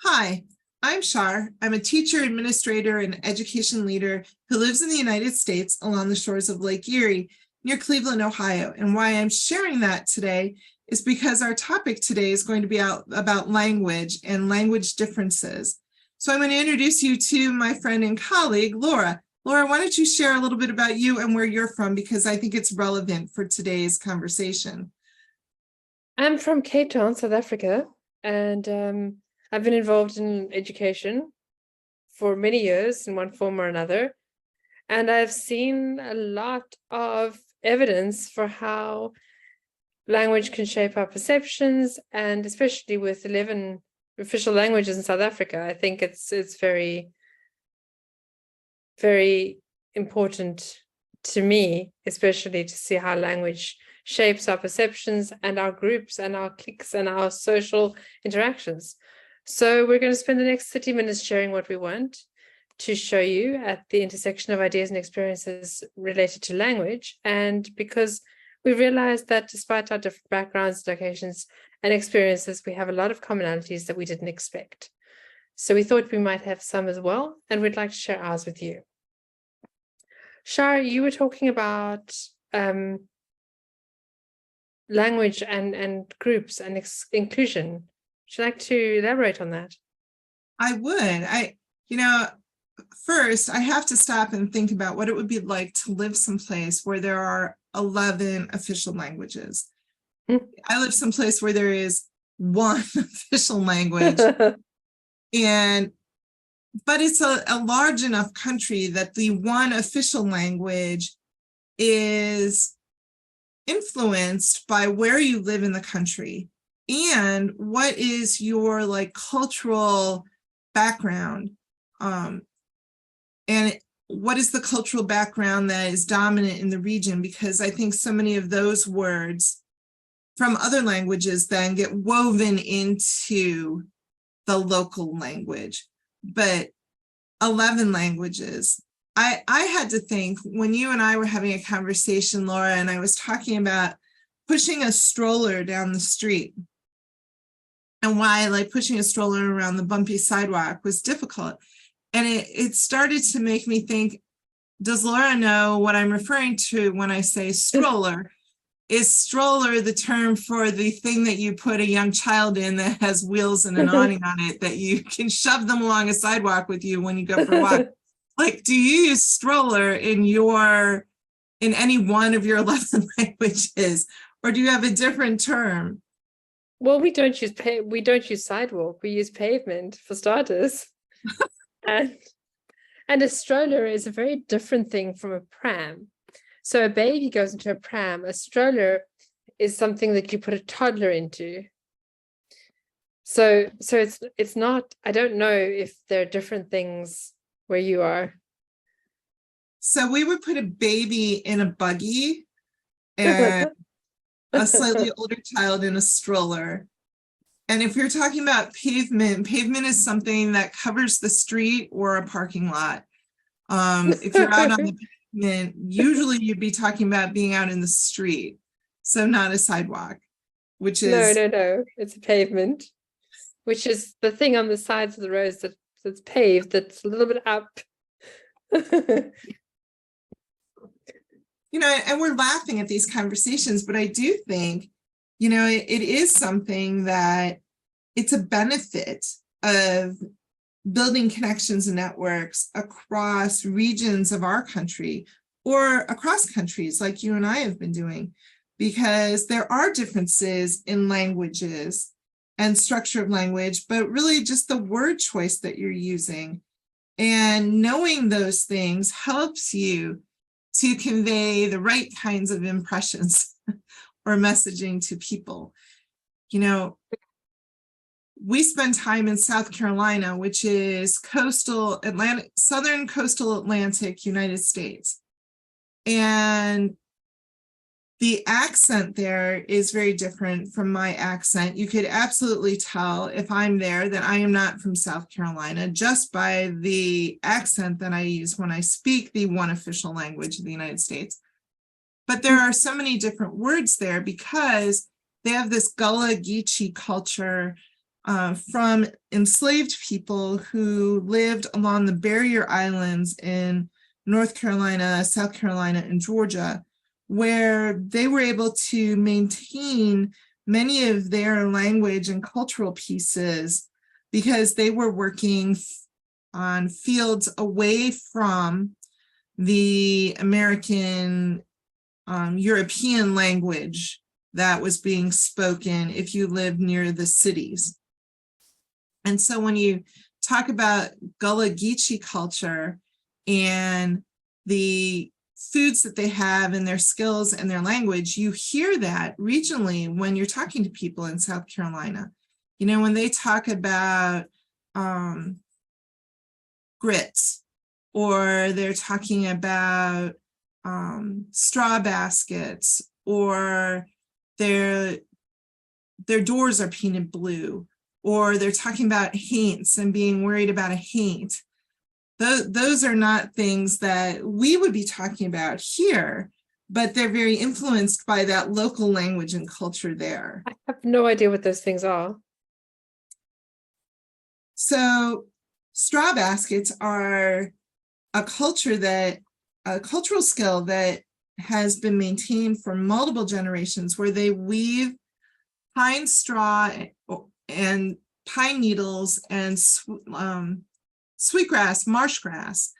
Hi, I'm Char. I'm a teacher, administrator, and education leader who lives in the United States along the shores of Lake Erie near Cleveland, Ohio. And why I'm sharing that today is because our topic today is going to be about language and language differences. So I'm going to introduce you to my friend and colleague, Laura. Laura, why don't you share a little bit about you and where you're from, because I think it's relevant for today's conversation. I'm from Cape Town, South Africa, and I've been involved in education for many years in one form or another. And I've seen a lot of evidence for how language can shape our perceptions, and especially with 11 official languages in South Africa, I think it's very, very important to me, especially to see how language shapes our perceptions and our groups and our cliques and our social interactions. So we're going to spend the next 30 minutes sharing what we want to show you at the intersection of ideas and experiences related to language. And because we realized that despite our different backgrounds, locations, and experiences, we have a lot of commonalities that we didn't expect. So we thought we might have some as well, and we'd like to share ours with you. Shar, you were talking about language and groups and inclusion. Would you like to elaborate on that? I would. First, I have to stop and think about what it would be like to live someplace where there are 11 official languages. I live someplace where there is one official language, but it's a large enough country that the one official language is influenced by where you live in the country and what is your cultural background. And what is the cultural background that is dominant in the region? Because I think so many of those words from other languages then get woven into the local language. But 11 languages. I had to think when you and I were having a conversation, Laura, and I was talking about pushing a stroller down the street and why pushing a stroller around the bumpy sidewalk was difficult. And it started to make me think, does Laura know what I'm referring to when I say stroller? Is stroller the term for the thing that you put a young child in that has wheels and an awning on it that you can shove them along a sidewalk with you when you go for a walk? Do you use stroller in any one of your 11 languages, or do you have a different term? Well, we don't use sidewalk. We use pavement for starters. And a stroller is a very different thing from a pram. So a baby goes into a pram. A stroller is something that you put a toddler into. So it's not, I don't know if there are different things where you are. So we would put a baby in a buggy and a slightly older child in a stroller. And if you're talking about pavement is something that covers the street or a parking lot. If you're out on the pavement, usually you'd be talking about being out in the street. So not a sidewalk, which is... No, it's a pavement, which is the thing on the sides of the roads that's paved, that's a little bit up. And we're laughing at these conversations, but I do think, it is something that it's a benefit of building connections and networks across regions of our country or across countries like you and I have been doing, because there are differences in languages and structure of language, but really just the word choice that you're using. And knowing those things helps you to convey the right kinds of impressions or messaging to people. We spend time in South Carolina, which is southern coastal Atlantic United States. And the accent there is very different from my accent. You could absolutely tell if I'm there that I am not from South Carolina just by the accent that I use when I speak the one official language of the United States. But there are so many different words there because they have this Gullah Geechee culture from enslaved people who lived along the barrier islands in North Carolina, South Carolina, and Georgia, where they were able to maintain many of their language and cultural pieces because they were working on fields away from the American European language that was being spoken if you lived near the cities. And so when you talk about Gullah Geechee culture and the foods that they have and their skills and their language, you hear that regionally when you're talking to people in South Carolina. You know, when they talk about grits, or they're talking about straw baskets, or their doors are painted blue, or they're talking about haints and being worried about a haint. Those are not things that we would be talking about here, but they're very influenced by that local language and culture there. I have no idea what those things are. So straw baskets are a cultural skill that has been maintained for multiple generations, where they weave pine straw and pine needles and sweetgrass, marsh grass,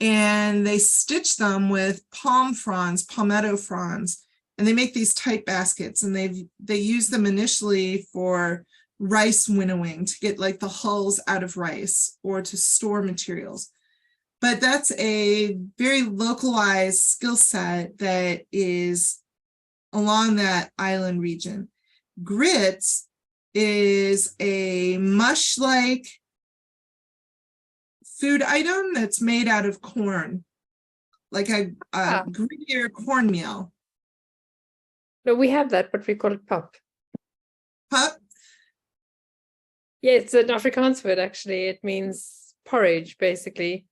and they stitch them with palm fronds, palmetto fronds, and they make these tight baskets, and they use them initially for rice winnowing to get like the hulls out of rice or to store materials. But that's a very localized skill set that is along that island region. Grits is a mush-like food item that's made out of corn, like a grittier cornmeal. No, we have that, but we call it pap. Pap? Yeah, it's an Afrikaans word, actually. It means porridge, basically.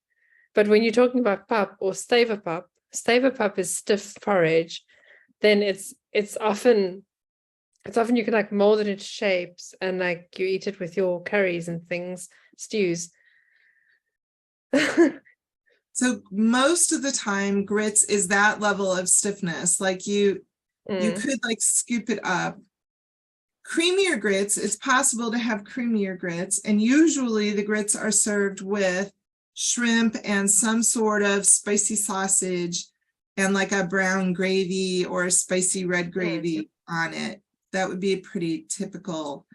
But when you're talking about pap or stave is stiff porridge, then it's often you can like mold it into shapes and like you eat it with your curries and things, stews. So most of the time grits is that level of stiffness, like you could like scoop it up. Creamier grits, it's possible to have creamier grits, and usually the grits are served with shrimp and some sort of spicy sausage and like a brown gravy or a spicy red gravy on it. That would be a pretty typical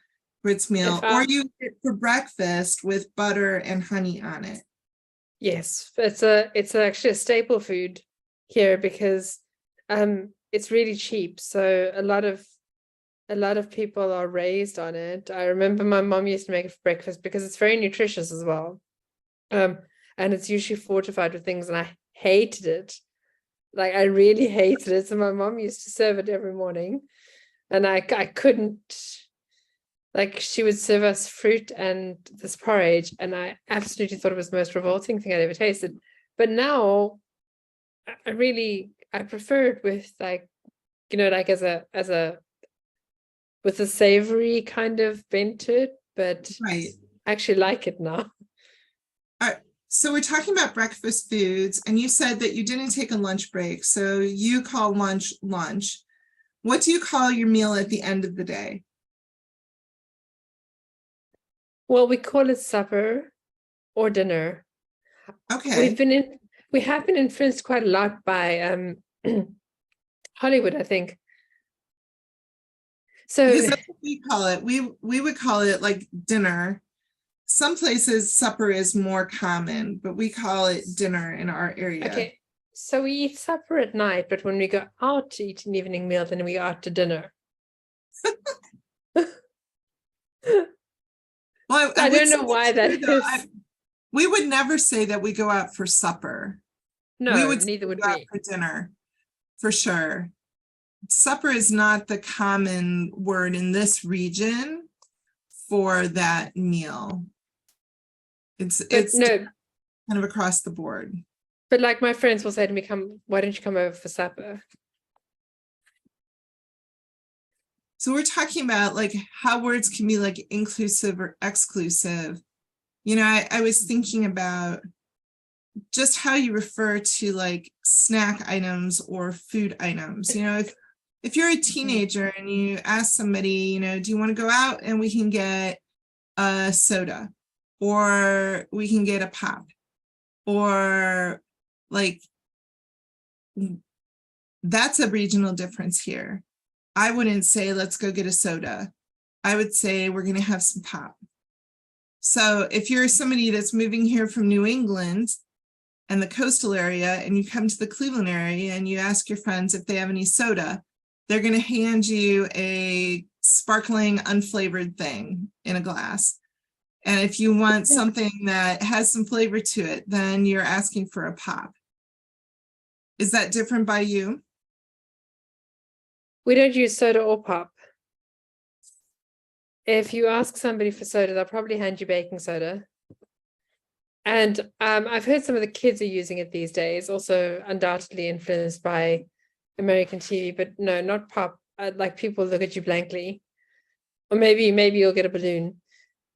grits meal. Or you eat it for breakfast with butter and honey on it. Yes, it's actually a staple food here because it's really cheap. So a lot of people are raised on it. I remember my mom used to make it for breakfast because it's very nutritious as well. And it's usually fortified with things, and I hated it. Like I really hated it. So my mom used to serve it every morning, and I couldn't. Like she would serve us fruit and this porridge, and I absolutely thought it was the most revolting thing I'd ever tasted. But now, I prefer it with like, you know, like as a with a savory kind of bent to it. But right. I actually like it now. All right. So we're talking about breakfast foods, and you said that you didn't take a lunch break. So you call lunch. What do you call your meal at the end of the day? Well, we call it supper or dinner. Okay. We have been influenced quite a lot by Hollywood, I think. So because that's what we call it. We would call it like dinner. Some places supper is more common, but we call it dinner in our area. Okay, so we eat supper at night, but when we go out to eat an evening meal, then we go out to dinner. Well, I don't know why that is. We would never say that we go out for supper. No, neither would go out we. for dinner, for sure. Supper is not the common word in this region for that meal. It's kind of across the board. But like my friends will say to me, why don't you come over for supper? So we're talking about like how words can be like inclusive or exclusive. You know, I was thinking about just how you refer to like snack items or food items. You know, if you're a teenager and you ask somebody, you know, do you want to go out and we can get a soda, or we can get a pop, or like, that's a regional difference here. I wouldn't say let's go get a soda. I would say we're going to have some pop. So if you're somebody that's moving here from New England and the coastal area, and you come to the Cleveland area and you ask your friends if they have any soda, they're going to hand you a sparkling unflavored thing in a glass. And if you want something that has some flavor to it, then you're asking for a pop. Is that different by you? We don't use soda or pop. If you ask somebody for soda, they'll probably hand you baking soda. And I've heard some of the kids are using it these days, also undoubtedly influenced by American TV, but no, not pop. Like people look at you blankly. Or maybe you'll get a balloon.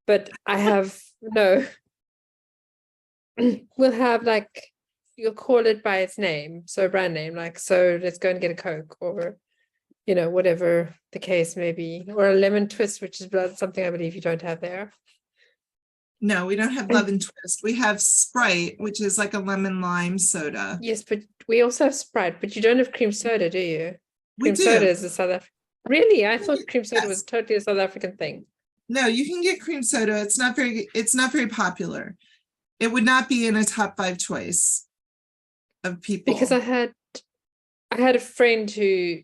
But I have, no. We'll have like, you'll call it by its name, so brand name, like, so let's go and get a Coke, or, you know, whatever the case may be, or a lemon twist, which is something I believe you don't have there. No, we don't have lemon twist. We have Sprite, which is like a lemon lime soda. Yes, but we also have Sprite, but you don't have cream soda, do you? We Cream do. soda is a South African. Really? I thought cream soda was Yes. totally a South African thing. No, you can get cream soda. It's not very popular. It would not be in a top 5 choice of people. Because I had a friend who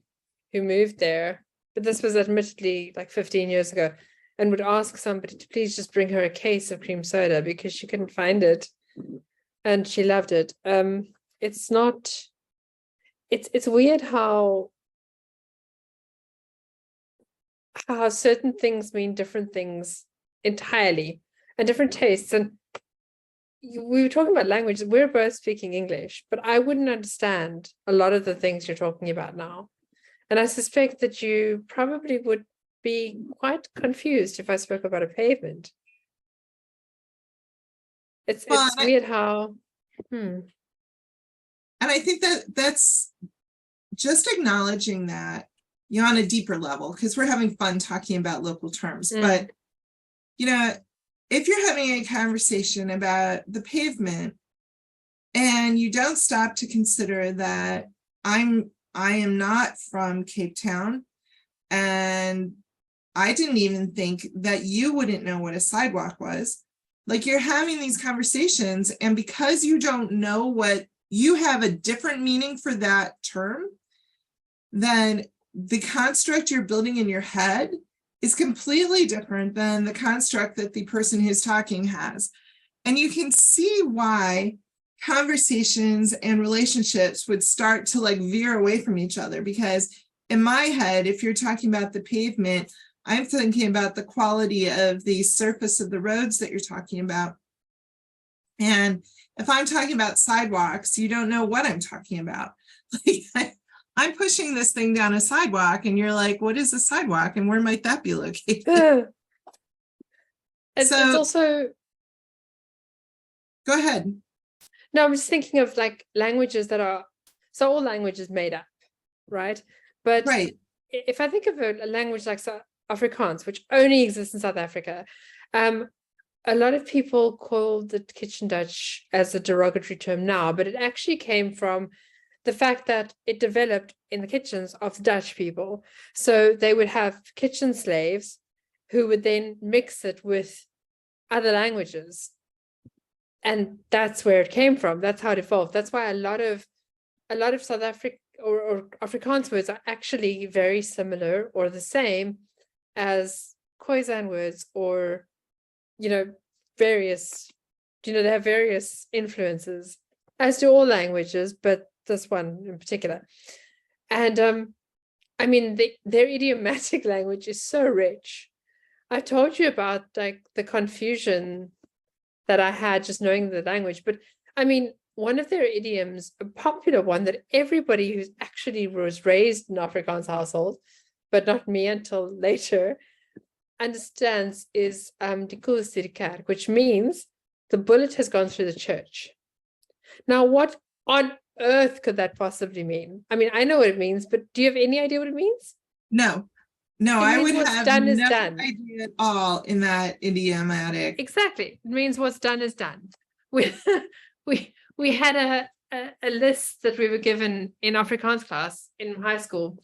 moved there, but this was admittedly like 15 years ago, and would ask somebody to please just bring her a case of cream soda because she couldn't find it, and she loved it. It's weird how certain things mean different things entirely, and different tastes. And we were talking about language. We're both speaking English, but I wouldn't understand a lot of the things you're talking about now. And I suspect that you probably would be quite confused if I spoke about a pavement. It's weird how. And I think that's just acknowledging that, you know, on a deeper level, because we're having fun talking about local terms. But, you know, if you're having a conversation about the pavement and you don't stop to consider that I am not from Cape Town, and I didn't even think that you wouldn't know what a sidewalk was. Like, you're having these conversations, and because you don't know what, you have a different meaning for that term, then the construct you're building in your head is completely different than the construct that the person who's talking has. And you can see why conversations and relationships would start to like veer away from each other, because in my head, if you're talking about the pavement, I'm thinking about the quality of the surface of the roads that you're talking about. And if I'm talking about sidewalks, you don't know what I'm talking about. Like, I'm pushing this thing down a sidewalk and you're like, what is a sidewalk and where might that be located? It's also. Go ahead. No, I'm just thinking of like languages that are, so all language is made up, right? But right. If I think of a language like Afrikaans, which only exists in South Africa, a lot of people call the kitchen Dutch as a derogatory term now, but it actually came from the fact that it developed in the kitchens of the Dutch people. So they would have kitchen slaves who would then mix it with other languages. And that's where it came from. That's how it evolved. That's why a lot of South African or Afrikaans words are actually very similar or the same as Khoisan words, or, you know, various, you know, they have various influences, as do all languages, but this one in particular. And I mean, their idiomatic language is so rich. I told you about like the confusion that I had just knowing the language, but I mean, one of their idioms, a popular one that everybody who's actually was raised in Afrikaans household, but not me until later, understands is die koel is deur die kerk, which means the bullet has gone through the church. Now, what on earth could that possibly mean? I mean, I know what it means, but do you have any idea what it means? No, It I means would what's have done is no done. idea at all in that idiomatic. Exactly. It means what's done is done. We we had a list that we were given in Afrikaans class in high school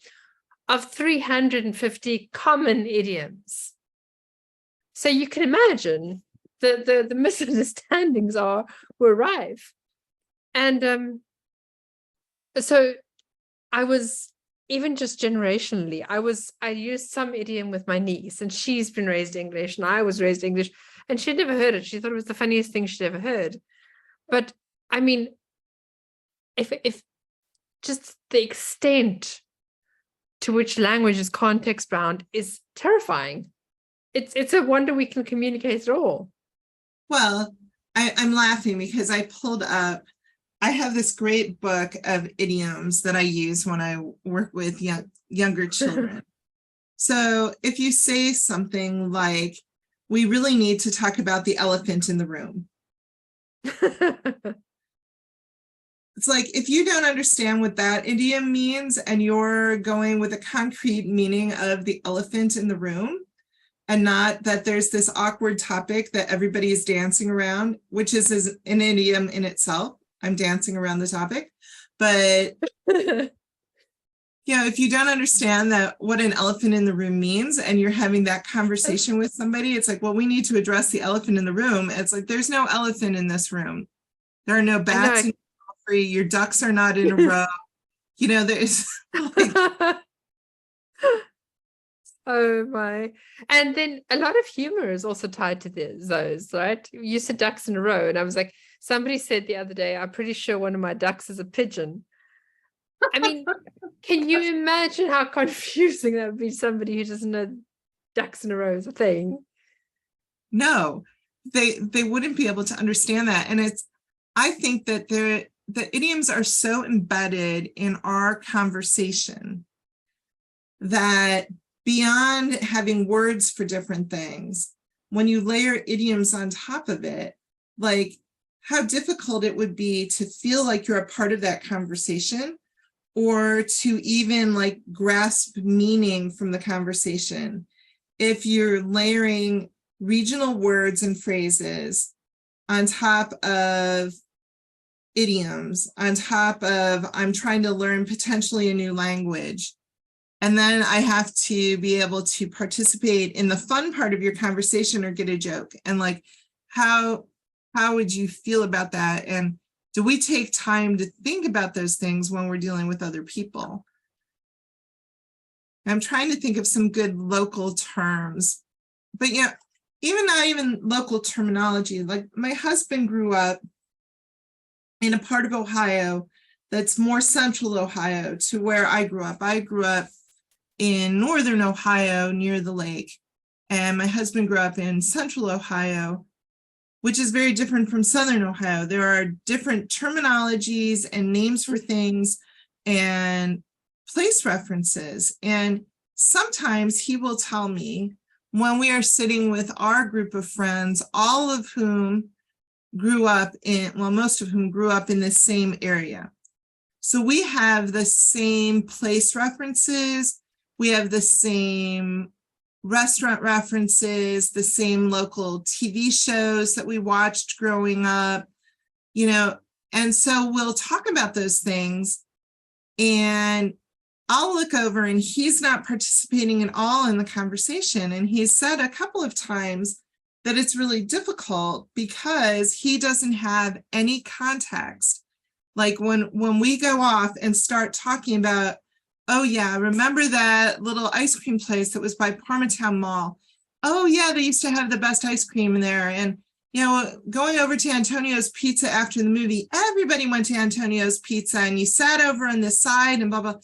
of 350 common idioms. So you can imagine the misunderstandings were rife. And so I was, even just generationally, I used some idiom with my niece, and she's been raised English and I was raised English, and she'd never heard it. She thought it was the funniest thing she'd ever heard. But I mean, if just the extent to which language is context bound is terrifying. It's a wonder we can communicate at all. Well, I'm laughing because I pulled up, I have this great book of idioms that I use when I work with younger children. So if you say something like, we really need to talk about the elephant in the room. It's like, if you don't understand what that idiom means and you're going with a concrete meaning of the elephant in the room, and not that there's this awkward topic that everybody is dancing around, which is an idiom in itself. I'm dancing around the topic. But if you don't understand that what an elephant in the room means and you're having that conversation with somebody, it's like, well, we need to address the elephant in the room. It's like, there's no elephant in this room. There are no bats in the belfry. Your ducks are not in a row. There's like, oh my. And then a lot of humor is also tied to those, right? You said ducks in a row, and I was like, somebody said the other day, I'm pretty sure one of my ducks is a pigeon. I mean, can you imagine how confusing that would be? Somebody who doesn't know ducks in a row is a thing. No, they wouldn't be able to understand that. And I think that the idioms are so embedded in our conversation that beyond having words for different things, when you layer idioms on top of it, like how difficult it would be to feel like you're a part of that conversation, or to even like grasp meaning from the conversation. If you're layering regional words and phrases on top of idioms, on top of I'm trying to learn potentially a new language, and then I have to be able to participate in the fun part of your conversation or get a joke. And like, how would you feel about that? And do we take time to think about those things when we're dealing with other people? I'm trying to think of some good local terms, but not even local terminology. Like my husband grew up in a part of Ohio that's more central Ohio to where I grew up. I grew up in northern Ohio near the lake, and my husband grew up in central Ohio, which is very different from southern Ohio. There are different terminologies and names for things and place references. And sometimes he will tell me when we are sitting with our group of friends, all of whom most of whom grew up in the same area. So we have the same place references, we have the same restaurant references, the same local TV shows that we watched growing up, and so we'll talk about those things, and I'll look over and he's not participating at all in the conversation. And he's said a couple of times that it's really difficult because he doesn't have any context. Like when we go off and start talking about, oh yeah, remember that little ice cream place that was by Parmatown Mall? Oh yeah, they used to have the best ice cream in there. And going over to Antonio's Pizza after the movie, everybody went to Antonio's Pizza and you sat over on the side and blah, blah.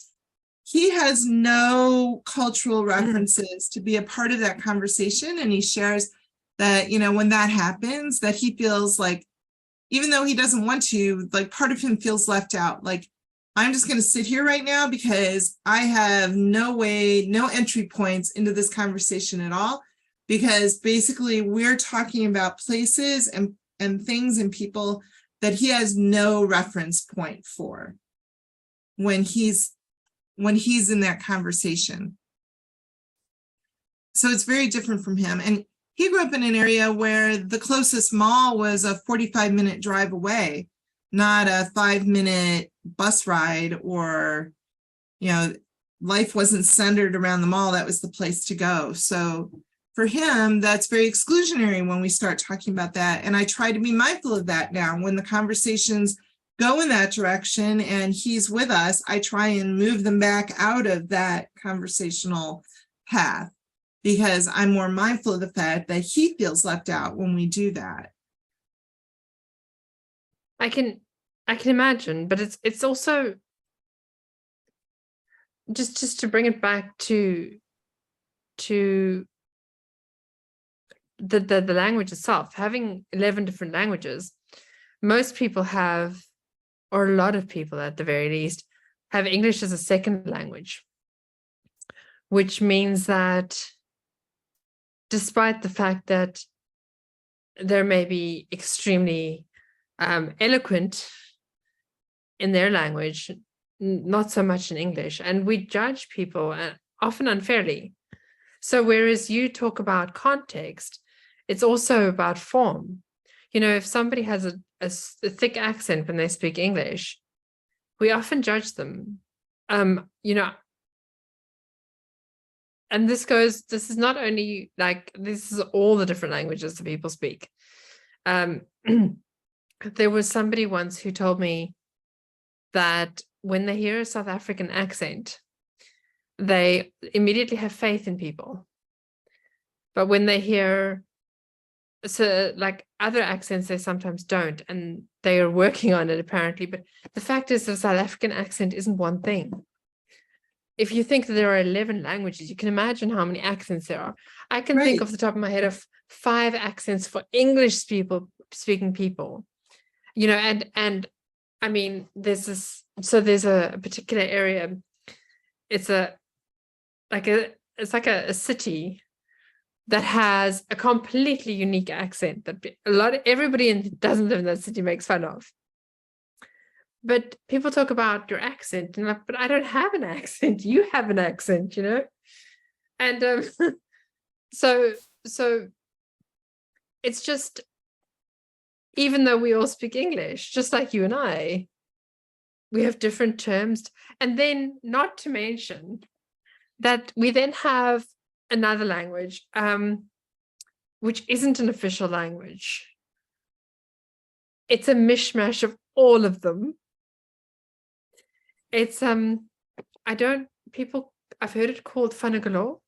He has no cultural references to be a part of that conversation. And he shares that, when that happens, that he feels like, even though he doesn't want to, like part of him feels left out. Like, I'm just going to sit here right now because I have no entry points into this conversation at all, because basically we're talking about places and things and people that he has no reference point for when he's in that conversation. So it's very different from him. And he grew up in an area where the closest mall was a 45-minute drive away, not a 5-minute bus ride, or, life wasn't centered around the mall. That was the place to go. So for him, that's very exclusionary when we start talking about that. And I try to be mindful of that now. When the conversations go in that direction and he's with us, I try and move them back out of that conversational path, because I'm more mindful of the fact that he feels left out when we do that. I can imagine, but it's also just to bring it back to the language itself. Having 11 different languages, most people have, or a lot of people at the very least, have English as a second language, which means that despite the fact that they may be extremely eloquent in their language, not so much in English, and we judge people often unfairly. So whereas you talk about context, it's also about form. If somebody has a thick accent when they speak English, we often judge them. And this is not only this is all the different languages that people speak. There was somebody once who told me that when they hear a South African accent, they immediately have faith in people. But when they hear other accents, they sometimes don't, and they are working on it apparently. But the fact is, the South African accent isn't one thing. If you think that there are 11 languages, you can imagine how many accents there are. I can think off the top of my head of 5 accents for English speaking people. And I mean, there's a particular area. It's like a city that has a completely unique accent that everybody doesn't live in that city makes fun of. But people talk about your accent, and but I don't have an accent. You have an accent, and so it's just, even though we all speak English, just like you and I, we have different terms. And then, not to mention that we then have another language, which isn't an official language. It's a mishmash of all of them. It's I've heard it called Funagalo,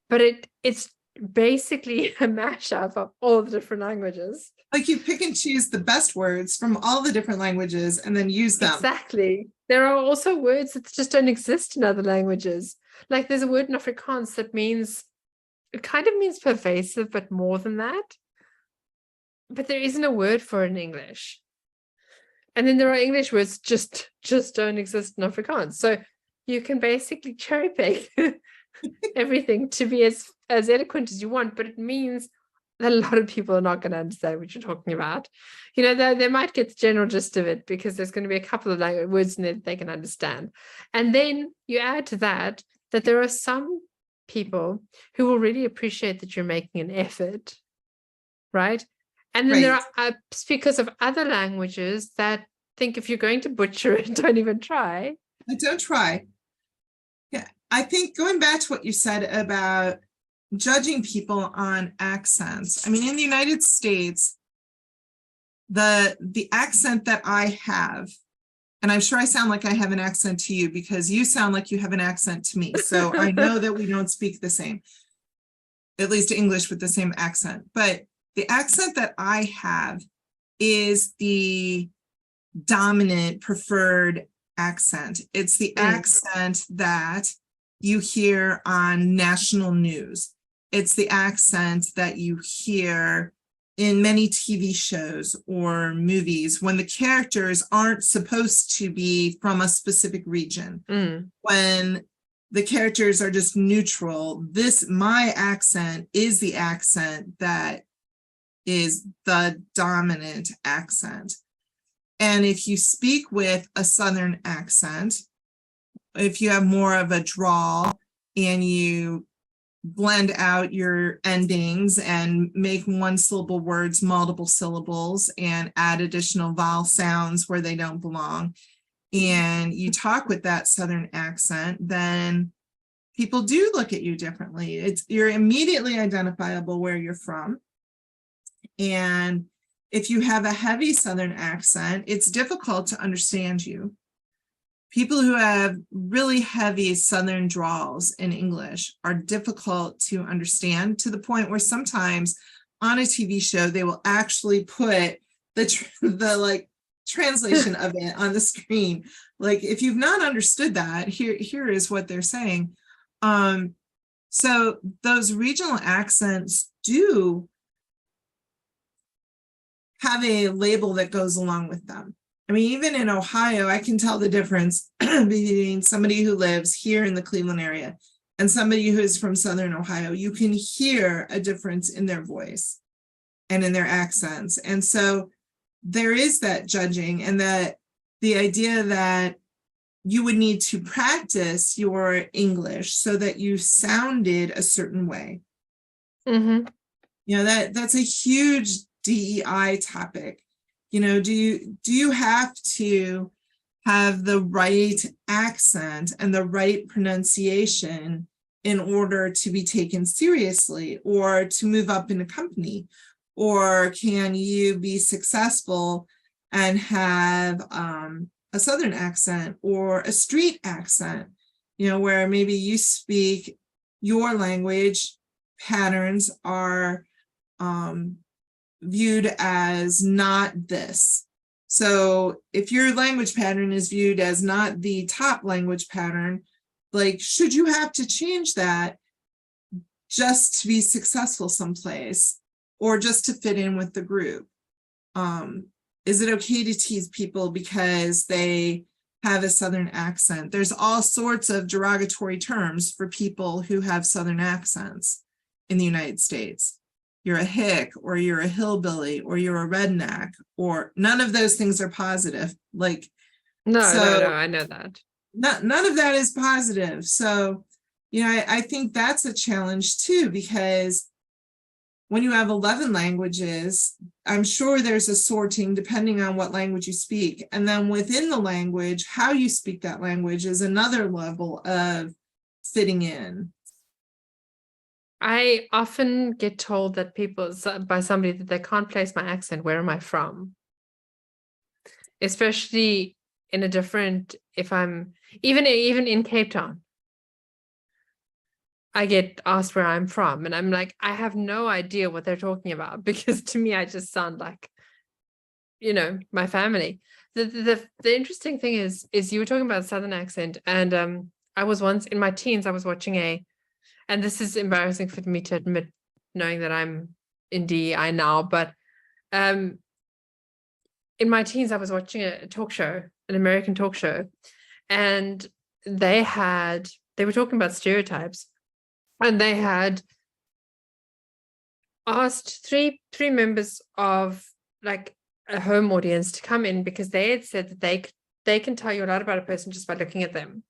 but it's basically a mashup of all the different languages. Like you pick and choose the best words from all the different languages and then use them. Exactly. There are also words that just don't exist in other languages. Like there's a word in Afrikaans that it kind of means pervasive, but more than that. But there isn't a word for it in English. And then there are English words just don't exist in Afrikaans. So you can basically cherry pick everything to be as eloquent as you want, but it means that a lot of people are not going to understand what you're talking about. They might get the general gist of it because there's going to be a couple of words in there that they can understand. And then you add to that there are some people who will really appreciate that you're making an effort, right? And then there are speakers of other languages that think if you're going to butcher it, don't even try. Don't try. Yeah, I think going back to what you said about judging people on accents. I mean, in the United States, the accent that I have, and I'm sure I sound like I have an accent to you because you sound like you have an accent to me. So I know that we don't speak the same, at least English with the same accent. But the accent that I have is the dominant preferred accent. It's the accent that you hear on national news. It's the accent that you hear in many TV shows or movies, when the characters aren't supposed to be from a specific region, when the characters are just neutral, my accent is the accent that is the dominant accent. And if you speak with a Southern accent, if you have more of a drawl and you blend out your endings and make one syllable words multiple syllables and add additional vowel sounds where they don't belong, and you talk with that Southern accent, then people do look at you differently. You're immediately identifiable where you're from. And if you have a heavy Southern accent, it's difficult to understand you. People who have really heavy Southern drawls in English are difficult to understand, to the point where sometimes on a TV show, they will actually put the like translation of it on the screen. Like, if you've not understood that, here is what they're saying. So those regional accents do have a label that goes along with them. I mean, even in Ohio, I can tell the difference between somebody who lives here in the Cleveland area and somebody who is from Southern Ohio. You can hear a difference in their voice and in their accents. And so there is that judging, and that the idea that you would need to practice your English so that you sounded a certain way. You know, that's a huge DEI topic. You know, do you have to have the right accent and the right pronunciation in order to be taken seriously or to move up in a company? Or can you be successful and have a Southern accent or a street accent, you know, where maybe you speak your language patterns are viewed as not this. So if your language pattern is viewed as not the top language pattern, like, should you have to change that just to be successful someplace or just to fit in with the group? Is it okay to tease people because they have a Southern accent? There's all sorts of derogatory terms for people who have Southern accents in the United States. You're a hick, or you're a hillbilly, or you're a redneck, or none of those things are positive. Like, no, I know that. None of that is positive. So, you know, I think that's a challenge too, because when you have 11 languages, I'm sure there's a sorting depending on what language you speak. And then within the language, how you speak that language is another level of fitting in. I often get told that by somebody that they can't place my accent. Where am I from? Especially in a different, if I'm even in Cape Town, I get asked where I'm from, and I'm like, I have no idea what they're talking about, because to me, I just sound like, you know, my family. The interesting thing is you were talking about Southern accent, and I was once in my teens, I was watching and this is embarrassing for me to admit, knowing that I'm in DEI now, but in my teens, I was watching a talk show, an American talk show, and they were talking about stereotypes, and they had asked three members of like a home audience to come in, because they had said that they can tell you a lot about a person just by looking at them.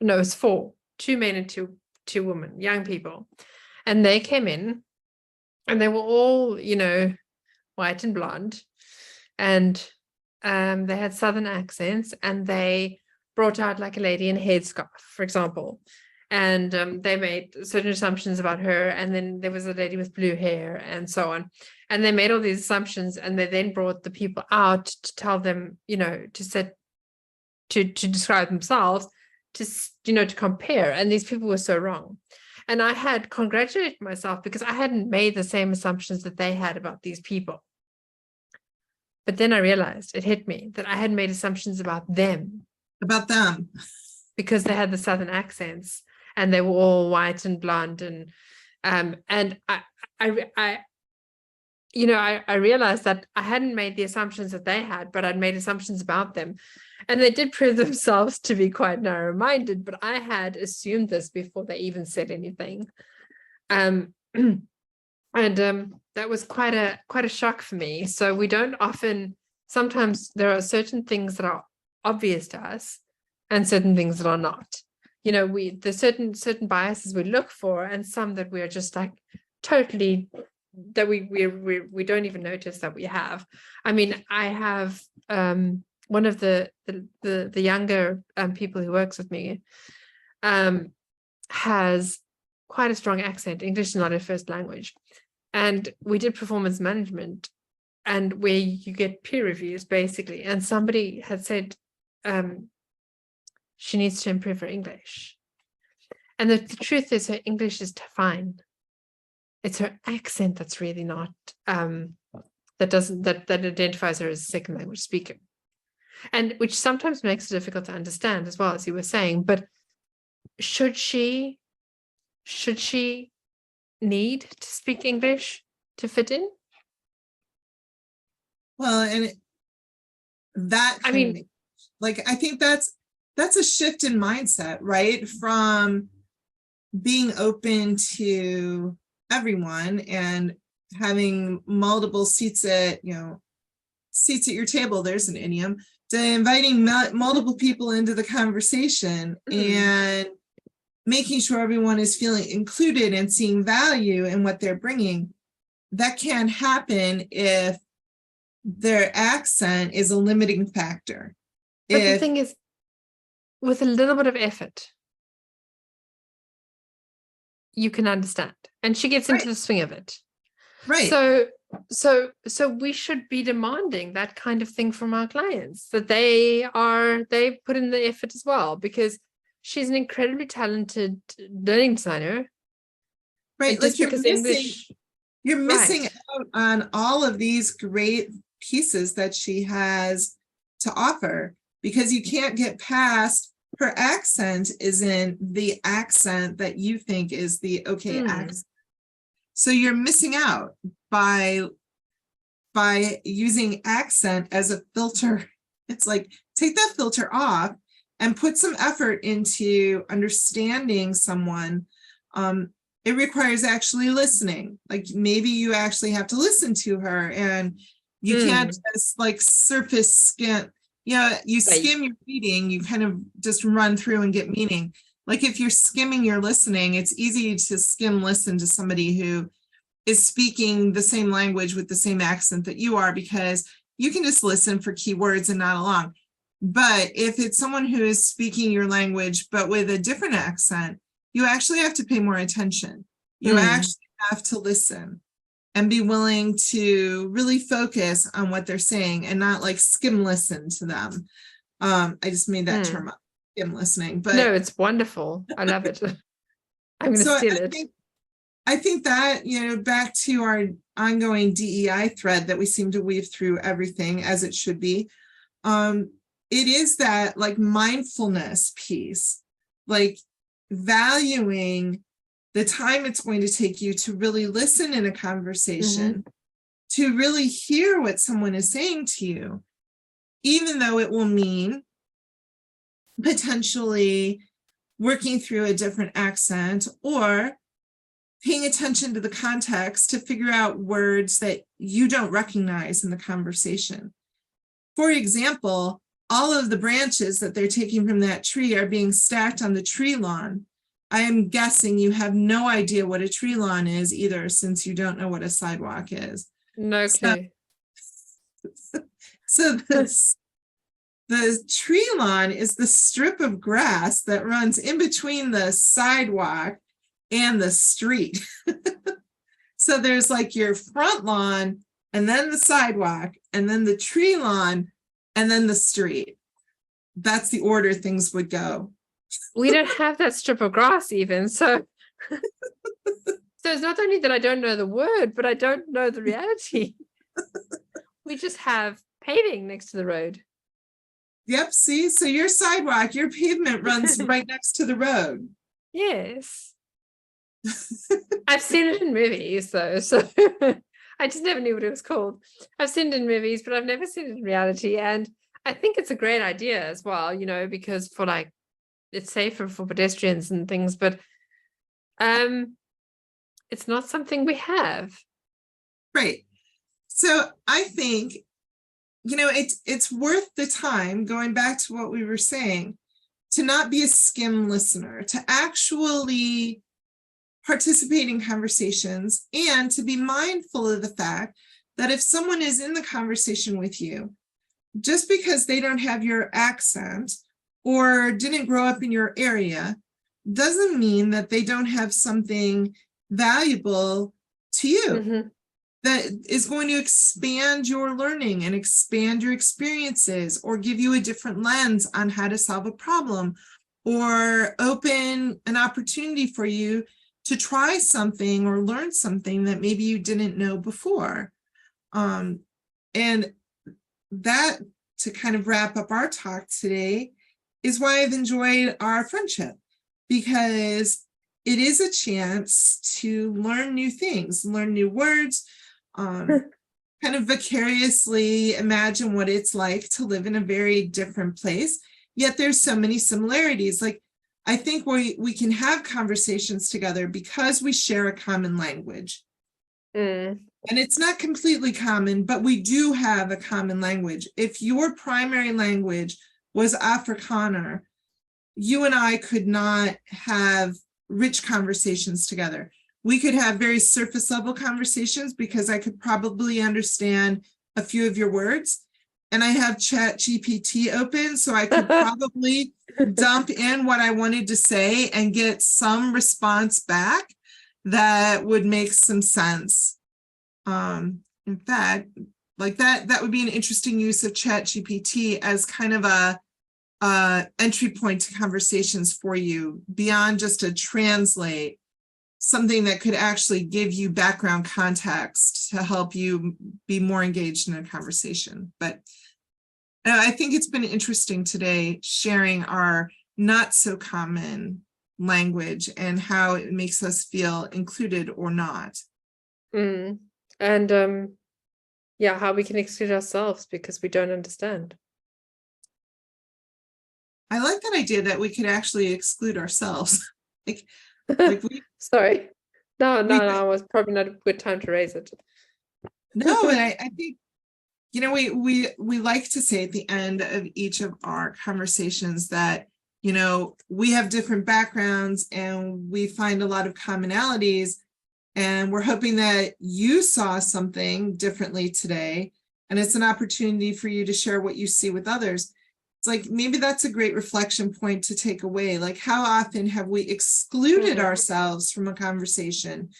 No, it was 4, 2 men and two women, young people, and they came in, and they were all, you know, white and blonde, and they had Southern accents, and they brought out like a lady in a headscarf, for example, and they made certain assumptions about her, and then there was a lady with blue hair and so on, and they made all these assumptions, and they then brought the people out to tell them, you know, to describe themselves, to, you know, to compare, and these people were so wrong. And I had congratulated myself because I hadn't made the same assumptions that they had about these people. But then I realized, it hit me, that I had made assumptions about them. Because they had the Southern accents, and they were all white and blonde, and I I realized that I hadn't made the assumptions that they had, but I'd made assumptions about them. And they did prove themselves to be quite narrow-minded, but I had assumed this before they even said anything. And that was quite a shock for me. So we don't often, sometimes there are certain things that are obvious to us and certain things that are not. There's certain biases we look for, and some that we're just like totally, that we don't even notice that we have. I mean, I have one of the younger people who works with me has quite a strong accent. English is not her first language. And we did performance management, and where you get peer reviews basically. And somebody had said she needs to improve her English. And the truth is her English is fine. It's her accent that's really not, that identifies her as a second language speaker. And which sometimes makes it difficult to understand as well, as you were saying. But should she need to speak English to fit in? Well, and I think that's a shift in mindset, right? From being open to everyone and having multiple seats at your table. There's an idiom. To inviting multiple people into the conversation and making sure everyone is feeling included and seeing value in what they're bringing. That can happen if their accent is a limiting factor. But the thing is, with a little bit of effort, you can understand. And she gets into the swing of it. Right. So we should be demanding that kind of thing from our clients, that they put in the effort as well, because she's an incredibly talented learning designer. Right. Like you're missing out on all of these great pieces that she has to offer, because you can't get past her accent isn't the accent that you think is the okay accent. So you're missing out by using accent as a filter. It's like, take that filter off and put some effort into understanding someone. It requires actually listening. Like maybe you actually have to listen to her, and you can't just like surface skim. You skim your reading, you kind of just run through and get meaning. Like if you're skimming your listening, it's easy to skim listen to somebody who is speaking the same language with the same accent that you are, because you can just listen for keywords and not along. But if it's someone who is speaking your language, but with a different accent, you actually have to pay more attention. You actually have to listen and be willing to really focus on what they're saying and not like skim listen to them. I just made that term up, skim listening. But no, it's wonderful. I love it. I'm going to steal it. I think that, back to our ongoing DEI thread that we seem to weave through everything as it should be. It is that like mindfulness piece, like valuing the time it's going to take you to really listen in a conversation, to really hear what someone is saying to you, even though it will mean potentially working through a different accent or paying attention to the context to figure out words that you don't recognize in the conversation. For example, all of the branches that they're taking from that tree are being stacked on the tree lawn. I am guessing you have no idea what a tree lawn is either, since you don't know what a sidewalk is. No clue. So the tree lawn is the strip of grass that runs in between the sidewalk and the street. So there's like your front lawn, and then the sidewalk, and then the tree lawn, and then the street. That's the order things would go. We don't have that strip of grass even. So it's not only that I don't know the word, but I don't know the reality. We just have paving next to the road. Yep. See, so your sidewalk, your pavement runs right next to the road. Yes. I've seen it in movies though. So I just never knew what it was called. I've seen it in movies, but I've never seen it in reality. And I think it's a great idea as well, you know, because for like, it's safer for pedestrians and things, but it's not something we have. Right. So I think, you know, it's worth the time, going back to what we were saying, to not be a skim listener, to actually participate in conversations, and to be mindful of the fact that if someone is in the conversation with you, just because they don't have your accent or didn't grow up in your area, doesn't mean that they don't have something valuable to you. Mm-hmm. That is going to expand your learning and expand your experiences, or give you a different lens on how to solve a problem, or open an opportunity for you to try something or learn something that maybe you didn't know before. And that, to kind of wrap up our talk today, is why I've enjoyed our friendship, because it is a chance to learn new things, learn new words, kind of vicariously imagine what it's like to live in a very different place. Yet there's so many similarities. Like, I think we can have conversations together because we share a common language. And it's not completely common, but we do have a common language. If your primary language was Afrikaner, you and I could not have rich conversations together. We could have very surface level conversations because I could probably understand a few of your words, and I have Chat GPT open, so I could probably dump in what I wanted to say and get some response back that would make some sense. In fact, like that would be an interesting use of Chat GPT as kind of a entry point to conversations for you, beyond just a translate, something that could actually give you background context to help you be more engaged in a conversation. But I think it's been interesting today sharing our not so common language and how it makes us feel included or not. And yeah, how we can exclude ourselves because we don't understand. I like that idea that we could actually exclude ourselves. like we Sorry. No, it was probably not a good time to raise it. No, and I think, you know, we like to say at the end of each of our conversations that, you know, we have different backgrounds and we find a lot of commonalities, and we're hoping that you saw something differently today, and it's an opportunity for you to share what you see with others. It's like, maybe that's a great reflection point to take away. Like, how often have we excluded ourselves from a conversation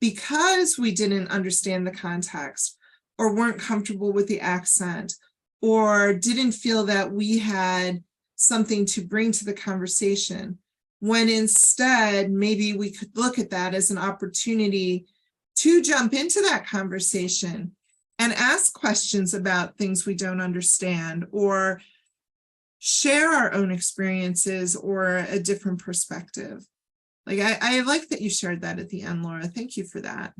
because we didn't understand the context, or weren't comfortable with the accent, or didn't feel that we had something to bring to the conversation, when instead maybe we could look at that as an opportunity to jump into that conversation and ask questions about things we don't understand, or share our own experiences or a different perspective. Like, I like that you shared that at the end, Laura. Thank you for that.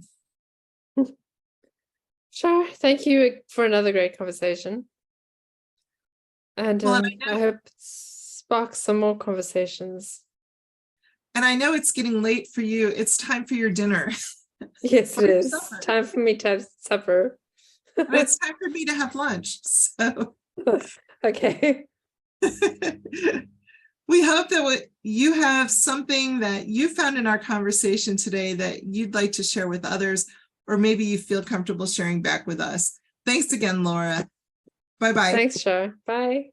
Sure. Thank you for another great conversation. And Well, I hope it sparks some more conversations. And I know it's getting late for you. It's time for your dinner. Yes, it is. Supper. Time for me to have supper. And it's time for me to have lunch. So okay. We hope that you have something that you found in our conversation today that you'd like to share with others, or maybe you feel comfortable sharing back with us. Thanks again, Laura. Bye-bye. Thanks, Char. Bye.